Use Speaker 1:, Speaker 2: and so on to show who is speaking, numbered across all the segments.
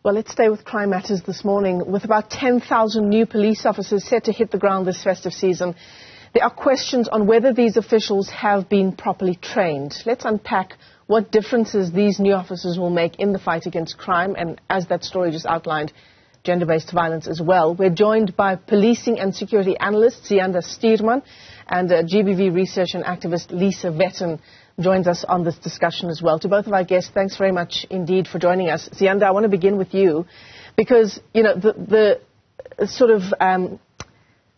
Speaker 1: Well, let's stay with crime matters this morning. With about 10,000 new police officers set to hit the ground this festive season, there are questions on whether these officials have been properly trained. Let's unpack what differences these new officers will make in the fight against crime, and as that story just outlined, gender-based violence as well. We're joined by policing and security analyst Ziyanda Stuurman and GBV research and activist Lisa Vetten joins us on this discussion as well. To both of our guests, thanks very much indeed for joining us. Ziyanda, I want to begin with you because, you know, the sort of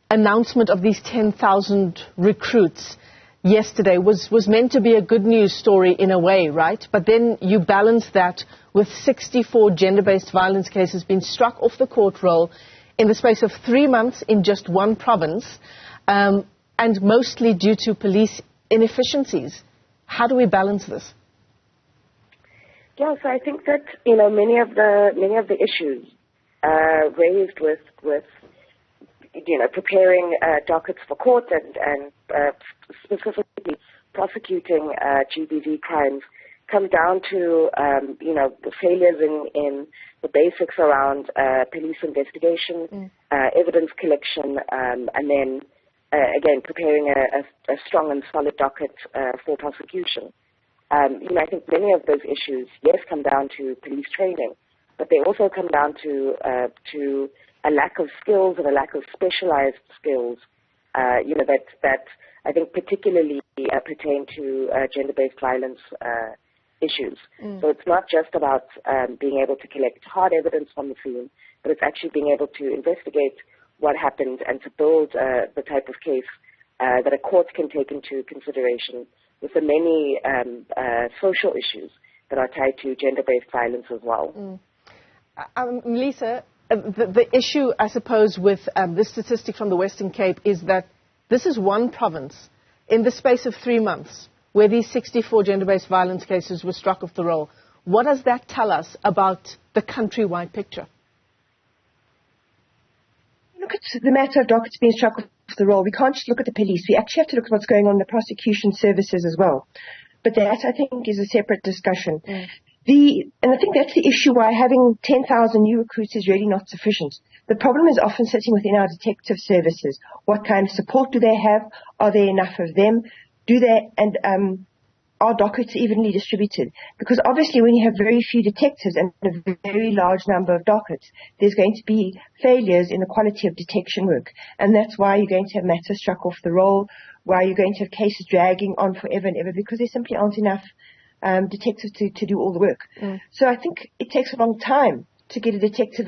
Speaker 1: announcement of these 10,000 recruits yesterday was meant to be a good news story in a way, right? But then you balance that with 64 gender-based violence cases being struck off the court roll in the space of 3 months in just one province, and mostly due to police inefficiencies. How do we balance this?
Speaker 2: Yeah, so I think that, you know, many of the issues raised with you know, preparing dockets for court and specifically prosecuting GBV crimes come down to, you know, the failures in the basics around police investigation, evidence collection, and then, again, preparing a strong and solid docket for prosecution. You know, I think many of those issues, yes, come down to police training, but they also come down to a lack of skills and a lack of specialized skills, you know, that I think particularly pertain to gender-based violence issues. So it's not just about being able to collect hard evidence from the scene, but it's actually being able to investigate what happened and to build the type of case that a court can take into consideration with the many social issues that are tied to gender-based violence as well.
Speaker 1: Lisa, the issue, I suppose, with this statistic from the Western Cape is that this is one province in the space of 3 months where these 64 gender-based violence cases were struck off the roll. What does that tell us about the countrywide picture?
Speaker 3: Look at the matter of dockets being struck off the roll. We can't just look at the police. We actually have to look at what's going on in the prosecution services as well. But that, I think, is a separate discussion. And I think that's the issue why having 10,000 new recruits is really not sufficient. The problem is often sitting within our detective services. What kind of support do they have? Are there enough of them? Do they, and are dockets evenly distributed? Because obviously when you have very few detectives and a very large number of dockets, there's going to be failures in the quality of detection work. And that's why you're going to have matters struck off the roll, why you're going to have cases dragging on forever and ever, because there simply aren't enough detectives to do all the work. So I think it takes a long time to get a detective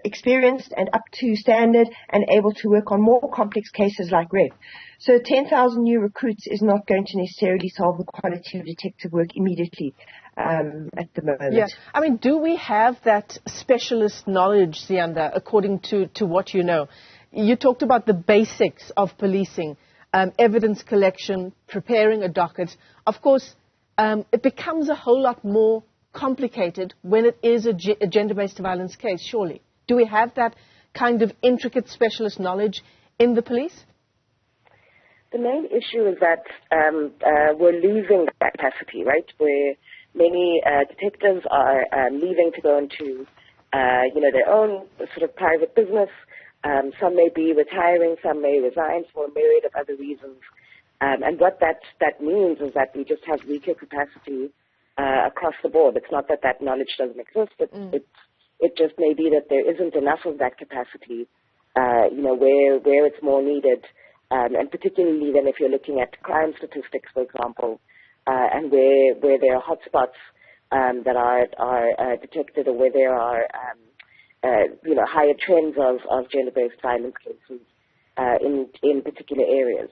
Speaker 3: experienced and up to standard and able to work on more complex cases like rape. So 10,000 new recruits is not going to necessarily solve the quality of detective work immediately at the moment.
Speaker 1: Yeah. I mean, do we have that specialist knowledge, Ziyanda, according to what you know? You talked about the basics of policing, evidence collection, preparing a docket. Of course, it becomes a whole lot more complicated when it is a gender-based violence case, surely. Do we have that kind of intricate specialist knowledge in the police?
Speaker 2: The main issue is that we're losing that capacity, right? Where many detectives are leaving to go into, you know, their own sort of private business. Some may be retiring, some may resign for a myriad of other reasons. And what that means is that we just have weaker capacity across the board. It's not that that knowledge doesn't exist, but it just may be that there isn't enough of that capacity, you know, where it's more needed. And particularly then if you're looking at crime statistics, for example, and where there are hotspots that are detected, or where there are, you know, higher trends of gender-based violence cases in particular areas.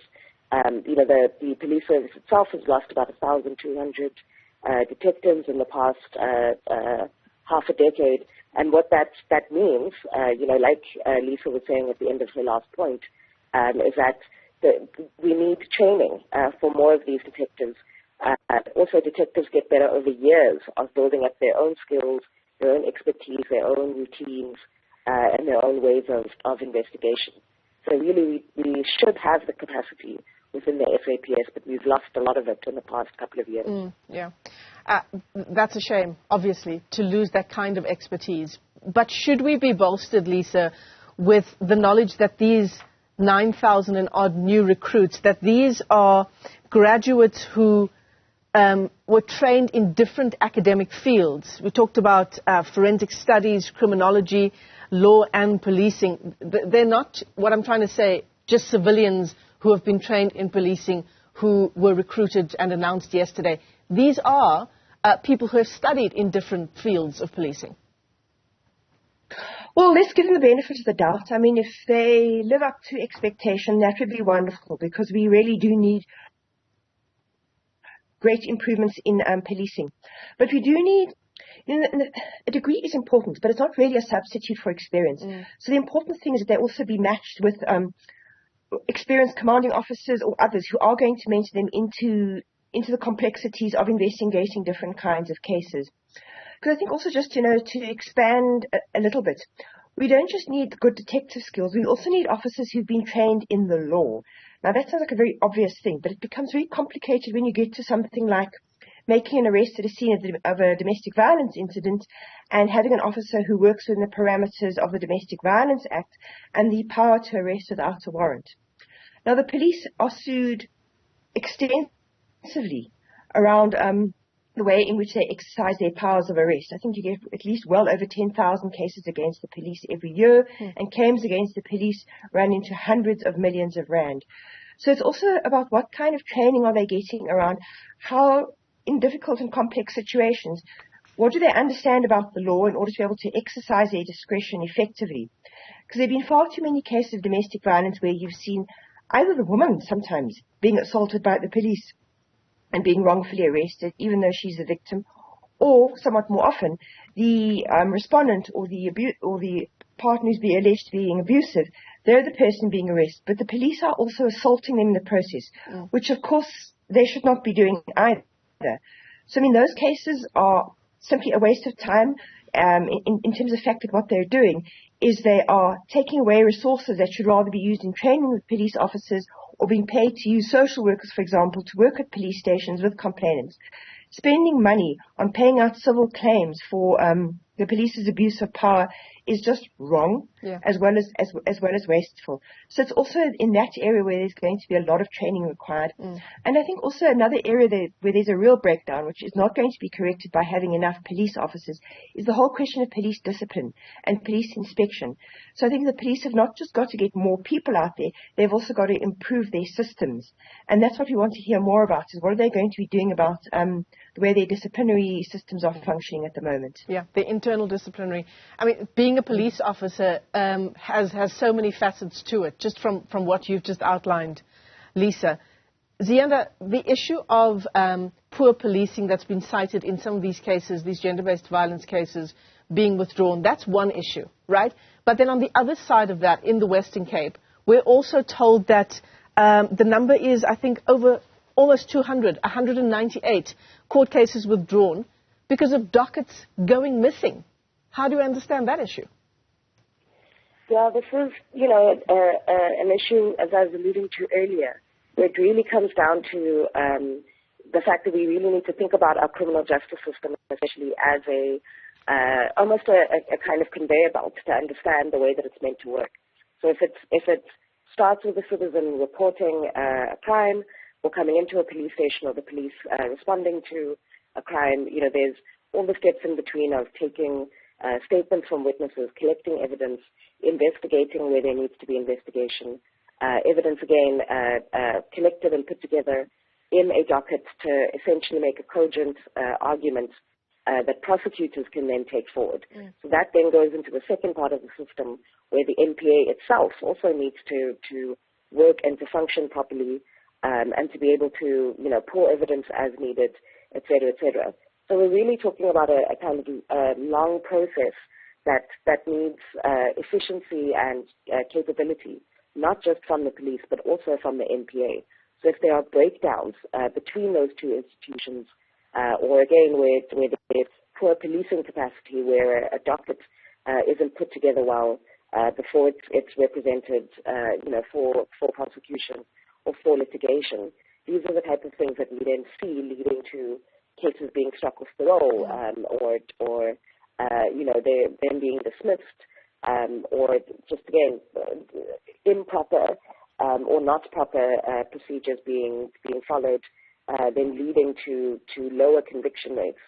Speaker 2: You know, the police service itself has lost about 1,200 detectives in the past half a decade. And what that means, you know, like Lisa was saying at the end of her last point, is that we need training for more of these detectives. Also, detectives get better over years of building up their own skills, their own expertise, their own routines, and their own ways of investigation. So really, we should have the capacity within the SAPS, but we've lost a lot of it in the past couple of years.
Speaker 1: Yeah. That's a shame, obviously, to lose that kind of expertise. But should we be bolstered, Lisa, with the knowledge that these 9,000 and odd new recruits, that these are graduates who were trained in different academic fields? We talked about forensic studies, criminology, law and policing. They're not, what I'm trying to say, just civilians who have been trained in policing who were recruited and announced yesterday. These are people who have studied in different fields of policing.
Speaker 3: Well, let's give them the benefit of the doubt. I mean, if they live up to expectation, that would be wonderful, because we really do need great improvements in policing. But we do need, a degree is important, but it's not really a substitute for experience. So the important thing is that they also be matched with experienced commanding officers or others who are going to mentor them into the complexities of investigating different kinds of cases. Because I think also just, to expand a little bit, we don't just need good detective skills, we also need officers who've been trained in the law. Now that sounds like a very obvious thing, but it becomes very complicated when you get to something like making an arrest at a scene of a domestic violence incident and having an officer who works within the parameters of the Domestic Violence Act and the power to arrest without a warrant. Now the police are sued extensively around the way in which they exercise their powers of arrest. I think you get at least well over 10,000 cases against the police every year, and claims against the police run into hundreds of millions of rand. So it's also about what kind of training are they getting around how, in difficult and complex situations, what do they understand about the law in order to be able to exercise their discretion effectively? Because there have been far too many cases of domestic violence where you've seen either the woman sometimes being assaulted by the police and being wrongfully arrested, even though she's the victim, or somewhat more often, the respondent or the partner who's being alleged to be being abusive, they're the person being arrested, but the police are also assaulting them in the process, which of course they should not be doing either. So I mean, those cases are simply a waste of time in terms of the fact that what they're doing is they are taking away resources that should rather be used in training with police officers or being paid to use social workers, for example, to work at police stations with complainants. Spending money on paying out civil claims for the police's abuse of power is just wrong, as well as wasteful. So it's also in that area where there's going to be a lot of training required. And I think also another area where there's a real breakdown, which is not going to be corrected by having enough police officers, is the whole question of police discipline and police inspection. So I think the police have not just got to get more people out there, they've also got to improve their systems. And that's what we want to hear more about, is what are they going to be doing about the way their disciplinary systems are functioning at the moment.
Speaker 1: Yeah, the internal disciplinary. I mean, being a police officer has so many facets to it, just from what you've just outlined, Lisa. Ziyanda, the issue of poor policing that's been cited in some of these cases, these gender-based violence cases, being withdrawn, that's one issue, right? But then on the other side of that, in the Western Cape, we're also told that the number is, I think, over almost 200, 198 court cases withdrawn because of dockets going missing. How do you understand that issue?
Speaker 2: Yeah, this is, an issue, as I was alluding to earlier, where it really comes down to the fact that we really need to think about our criminal justice system, especially as almost a kind of conveyor belt to understand the way that it's meant to work. So if it starts with the citizen reporting a crime, or coming into a police station, or the police responding to a crime, there's all the steps in between of taking statements from witnesses, collecting evidence, investigating where there needs to be investigation, evidence again collected and put together in a docket to essentially make a cogent argument that prosecutors can then take forward. So that then goes into the second part of the system, where the NPA itself also needs to work and to function properly, and to be able to, pull evidence as needed, et cetera, et cetera. So we're really talking about a kind of long process that needs efficiency and capability, not just from the police, but also from the NPA. So if there are breakdowns between those two institutions, or again where there's poor policing capacity, where a docket isn't put together well before it's represented, for prosecution or for litigation, these are the type of things that we then see leading to cases being struck off the roll, or them being dismissed, or just again improper or not proper procedures being followed, then leading to lower conviction rates,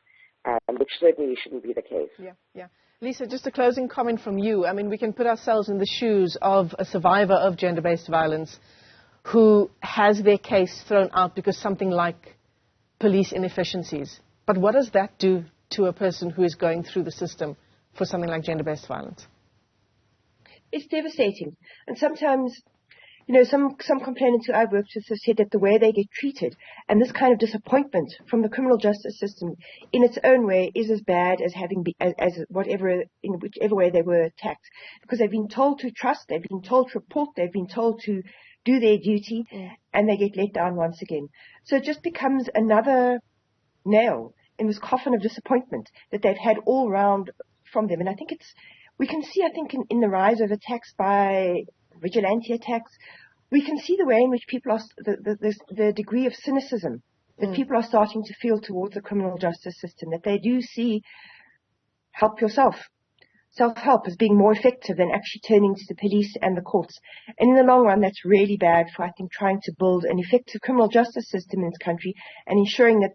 Speaker 2: which certainly shouldn't be the case.
Speaker 1: Yeah. Lisa, just a closing comment from you. I mean, we can put ourselves in the shoes of a survivor of gender-based violence who has their case thrown out because something like police inefficiencies. But what does that do to a person who is going through the system for something like gender-based violence?
Speaker 3: It's devastating. And sometimes, some complainants who I've worked with have said that the way they get treated and this kind of disappointment from the criminal justice system in its own way is as bad as in whichever way they were attacked. Because they've been told to trust, they've been told to report, they've been told to do their duty, and they get let down once again. So it just becomes another nail in this coffin of disappointment that they've had all round from them. And I think we can see, in the rise of attacks by vigilante attacks, we can see the way in which people are, the degree of cynicism that people are starting to feel towards the criminal justice system, that they do see help yourself, self-help as being more effective than actually turning to the police and the courts. And in the long run, that's really bad for, trying to build an effective criminal justice system in this country and ensuring that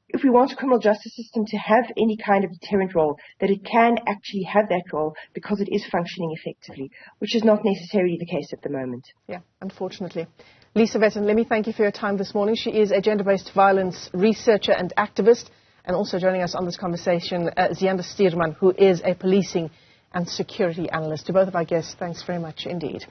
Speaker 3: if we want a criminal justice system to have any kind of deterrent role, that it can actually have that role because it is functioning effectively, which is not necessarily the case at the moment.
Speaker 1: Yeah, unfortunately. Lisa Vetten, let me thank you for your time this morning. She is a gender-based violence researcher and activist, and also joining us on this conversation, Ziyanda Stuurman, who is a policing and security analyst. To both of our guests, thanks very much indeed.